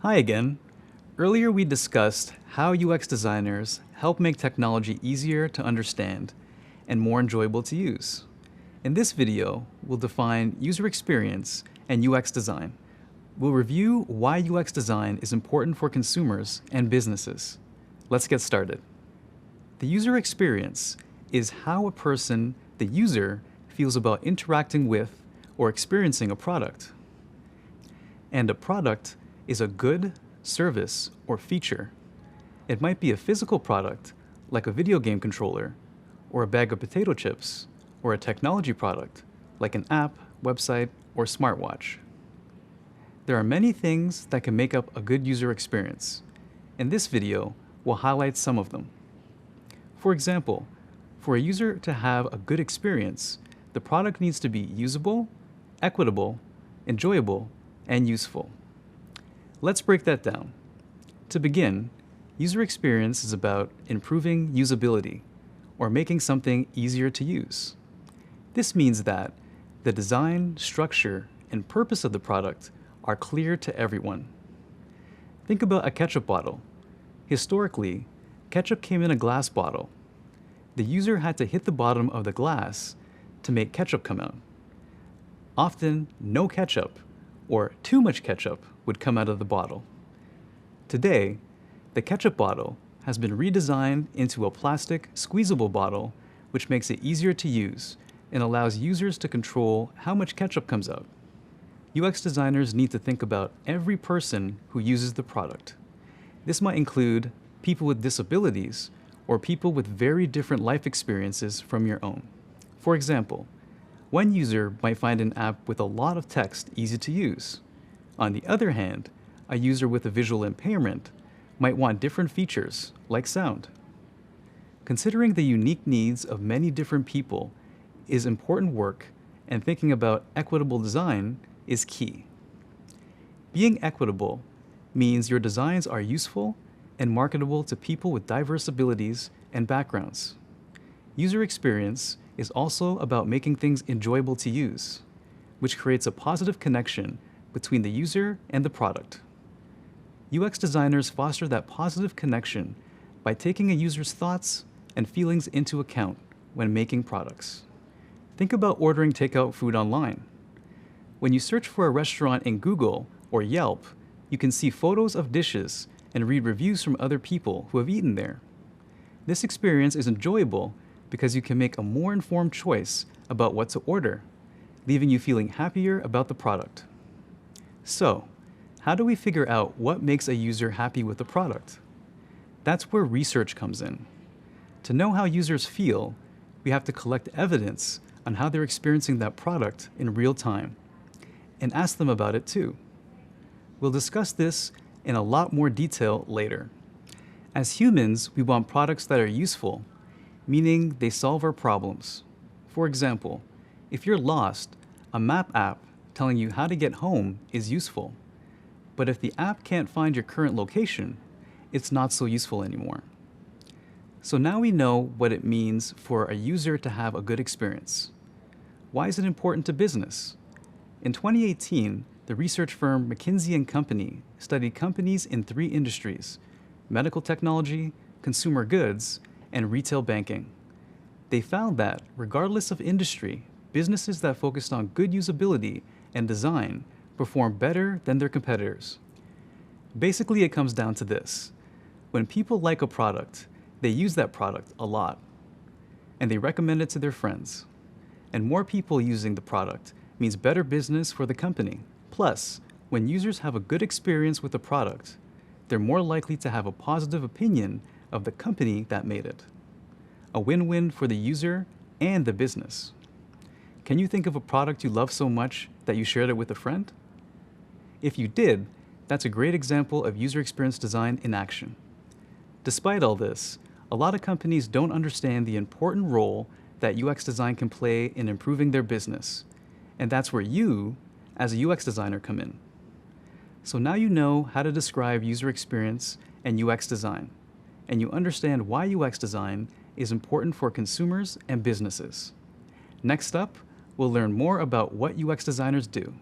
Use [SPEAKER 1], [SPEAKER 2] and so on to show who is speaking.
[SPEAKER 1] Hi again. Earlier we discussed how UX designers help make technology easier to understand and more enjoyable to use. In this video, we'll define user experience and UX design. We'll review why UX design is important for consumers and businesses. Let's get started. The user experience is how a person, the user, feels about interacting with or experiencing a product. And a product is a good, service, or feature. It might be a physical product, like a video game controller, or a bag of potato chips, or a technology product, like an app, website, or smartwatch. There are many things that can make up a good user experience. In this video, we'll highlight some of them. For example, for a user to have a good experience, the product needs to be usable, equitable, enjoyable, and useful. Let's break that down. To begin, user experience is about improving usability, or making something easier to use. This means that the design, structure, and purpose of the product are clear to everyone. Think about a ketchup bottle. Historically, ketchup came in a glass bottle. The user had to hit the bottom of the glass to make ketchup come out. Often, no ketchup, or too much ketchup, would come out of the bottle. Today, the ketchup bottle has been redesigned into a plastic, squeezable bottle, which makes it easier to use and allows users to control how much ketchup comes out. UX designers need to think about every person who uses the product. This might include people with disabilities or people with very different life experiences from your own. For example, one user might find an app with a lot of text easy to use. On the other hand, a user with a visual impairment might want different features, like sound. Considering the unique needs of many different people is important work, and thinking about equitable design is key. Being equitable means your designs are useful and marketable to people with diverse abilities and backgrounds. User experience is also about making things enjoyable to use, which creates a positive connection between the user and the product. UX designers foster that positive connection by taking a user's thoughts and feelings into account when making products. Think about ordering takeout food online. When you search for a restaurant in Google or Yelp, you can see photos of dishes and read reviews from other people who have eaten there. This experience is enjoyable because you can make a more informed choice about what to order, leaving you feeling happier about the product. So, how do we figure out what makes a user happy with the product? That's where research comes in. To know how users feel, we have to collect evidence on how they're experiencing that product in real time, and ask them about it too. We'll discuss this in a lot more detail later. As humans, we want products that are useful, meaning they solve our problems. For example, if you're lost, a map app telling you how to get home is useful. But if the app can't find your current location, it's not so useful anymore. So now we know what it means for a user to have a good experience. Why is it important to business? In 2018, the research firm McKinsey & Company studied companies in 3 industries: medical technology, consumer goods, and retail banking. They found that, regardless of industry, businesses that focused on good usability and design perform better than their competitors. Basically, it comes down to this. When people like a product, they use that product a lot, and they recommend it to their friends. And more people using the product means better business for the company. Plus, when users have a good experience with the product, they're more likely to have a positive opinion of the company that made it. A win-win for the user and the business. Can you think of a product you love so much that you shared it with a friend? If you did, that's a great example of user experience design in action. Despite all this, a lot of companies don't understand the important role that UX design can play in improving their business, and that's where you, as a UX designer, come in. So now you know how to describe user experience and UX design, and you understand why UX design is important for consumers and businesses. Next up, we'll learn more about what UX designers do.